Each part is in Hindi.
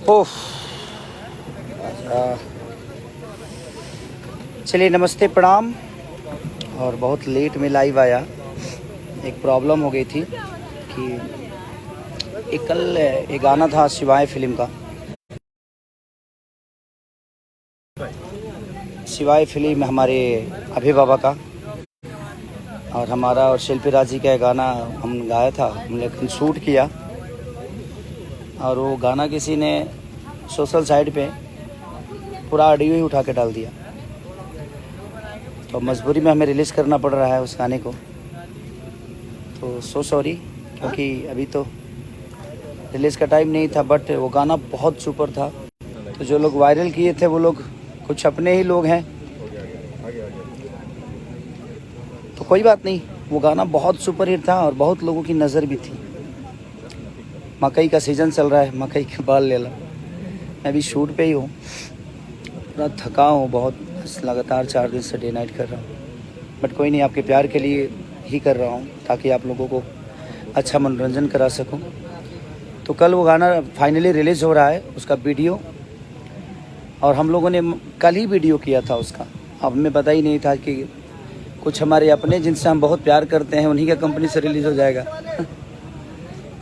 ओफ। चलिए नमस्ते प्रणाम। और बहुत लेट में लाइव आया, एक प्रॉब्लम हो गई थी कि एक कल एक गाना था शिवाय फिल्म का। शिवाय फिल्म हमारे अभय बाबा का और हमारा और शिल्पी राज जी का गाना हम गाया था, हमने शूट किया और वो गाना किसी ने सोशल साइट पे पूरा ऑडियो ही उठा के डाल दिया, तो मजबूरी में हमें रिलीज़ करना पड़ रहा है उस गाने को। तो सो सॉरी, क्योंकि अभी तो रिलीज़ का टाइम नहीं था, बट वो गाना बहुत सुपर था। तो जो लोग वायरल किए थे वो लोग कुछ अपने ही लोग हैं, तो कोई बात नहीं। वो गाना बहुत सुपर हिट था और बहुत लोगों की नज़र भी थी। मकई का सीज़न चल रहा है, मकई के बाल ले ला। मैं भी शूट पे ही हूँ, पूरा थका हूँ बहुत, लगातार 4 दिन से डे नाइट कर रहा हूँ। बट कोई नहीं, आपके प्यार के लिए ही कर रहा हूँ ताकि आप लोगों को अच्छा मनोरंजन करा सकूँ। तो कल वो गाना फाइनली रिलीज़ हो रहा है, उसका वीडियो, और हम लोगों ने कल ही वीडियो किया था उसका। अब हमें पता ही नहीं था कि कुछ हमारे अपने जिनसे हम बहुत प्यार करते हैं उन्हीं का कंपनी से रिलीज़ हो जाएगा।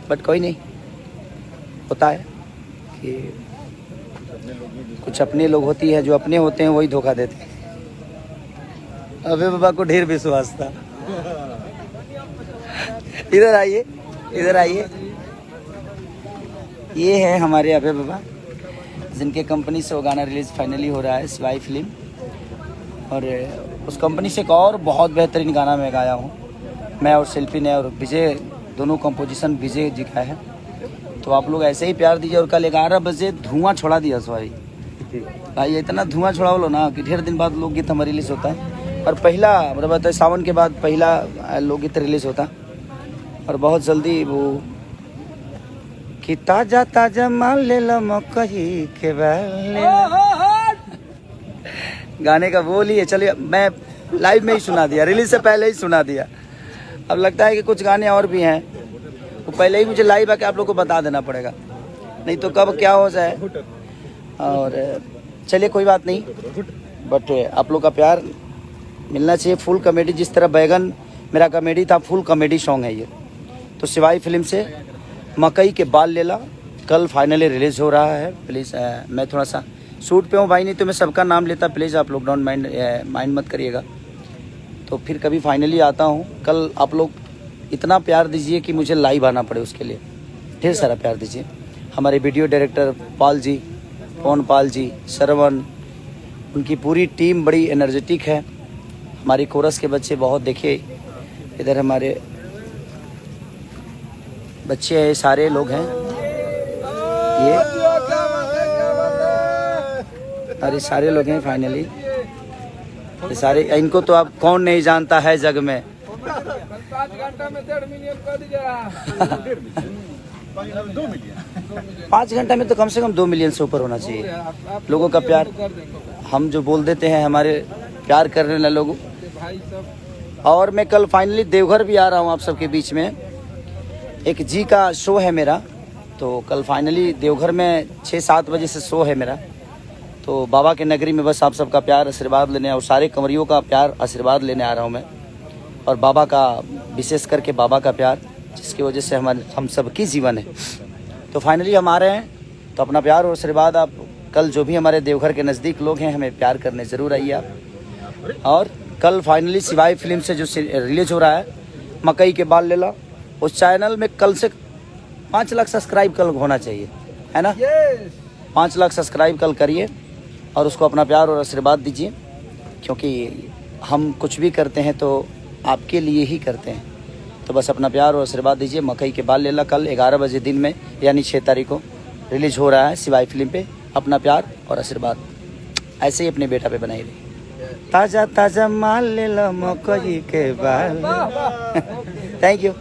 बट कोई नहीं, होता है कि कुछ अपने लोग होती है, जो अपने होते हैं वही धोखा देते हैं। अबे बाबा को ढेर विश्वास था। इधर आइए, इधर आइए। ये है हमारे अबे बाबा, जिनके कंपनी से वो गाना रिलीज़ फाइनली हो रहा है, शिवाय फिल्म। और उस कंपनी से एक और बहुत बेहतरीन गाना मैं गाया हूँ, मैं और शिल्पी ने, और विजय, दोनों कंपोजिशन विजय जी का है। तो आप लोग ऐसे ही प्यार दीजिए। और कल 11 बजे धुआं छोड़ा दिया सॉरी भाई, इतना धुआं छोड़ा बोलो ना कि ढेर दिन बाद लोकगीत हमारा रिलीज़ होता है। और पहला मतलब बताए सावन के बाद पहला लोकगीत रिलीज़ होता, और बहुत जल्दी वो कि ताजा ताजा माल ले लो मकई के बाल। गाने का बोल ही है। चलिए मैं लाइव में ही सुना दिया, रिलीज से पहले ही सुना दिया। अब लगता है कि कुछ गाने और भी हैं, वो पहले ही मुझे लाइव आके आप लोग को बता देना पड़ेगा, नहीं तो कब क्या हो जाए। और चलिए कोई बात नहीं, बट आप लोग का प्यार मिलना चाहिए। फुल कॉमेडी, जिस तरह बैगन मेरा कॉमेडी था, फुल कॉमेडी सॉन्ग है ये। तो शिवाय फिल्म से मकई के बाल लेला कल फाइनली रिलीज़ हो रहा है। प्लीज़ मैं थोड़ा सा शूट पे हूँ भाई, नहीं तो मैं सबका नाम लेता। प्लीज़ आप लोग डोंट माइंड मत करिएगा। तो फिर कभी फाइनली आता हूँ। कल आप लोग इतना प्यार दीजिए कि मुझे लाइव आना पड़े, उसके लिए ढेर सारा प्यार दीजिए। हमारे वीडियो डायरेक्टर पाल जी, पवन पाल जी, श्रवण, उनकी पूरी टीम बड़ी एनर्जेटिक है। हमारी कोरस के बच्चे बहुत, देखिए इधर हमारे बच्चे हैं, सारे लोग हैं ये, अरे सारे लोग हैं फाइनली, ये सारे। इनको तो आप कौन नहीं जानता है जग में। 5 घंटा में 1.5 मिलियन कर दीजिएगा। 5 घंटा में तो कम से कम 2 मिलियन से ऊपर होना चाहिए लोगों का प्यार। हम जो बोल देते हैं हमारे प्यार करने वाले लोगों। और मैं कल फाइनली देवघर भी आ रहा हूँ आप सबके बीच में। एक जी का शो है मेरा, तो कल फाइनली देवघर में 6-7 बजे से शो है मेरा। तो बाबा के नगरी में बस आप सबका प्यार आशीर्वाद लेने, और सारे कंवरियों का प्यार आशीर्वाद लेने आ रहा हूँ मैं। और बाबा का, विशेष करके बाबा का प्यार, जिसकी वजह से हम सबकी जीवन है। तो फाइनली हम आ रहे हैं, तो अपना प्यार और आशीर्वाद आप कल जो भी हमारे देवघर के नज़दीक लोग हैं, हमें प्यार करने ज़रूर आइए आप। और कल फाइनली शिवाय फिल्म से जो रिलीज हो रहा है मकई के बाल लेला, उस चैनल में कल से 5 लाख सब्सक्राइब कल होना चाहिए, है ना। 5 लाख सब्सक्राइब कल करिए और उसको अपना प्यार और आशीर्वाद दीजिए, क्योंकि हम कुछ भी करते हैं तो आपके लिए ही करते हैं। तो बस अपना प्यार और आशीर्वाद दीजिए। मकई के बाल लेला कल 11 बजे दिन में, यानी 6 तारीख को रिलीज हो रहा है शिवाय फिल्म पे। अपना प्यार और आशीर्वाद ऐसे ही अपने बेटा पे बनाई रही। ताजा ताजा माल ले लो मकई के बाल। Thank you.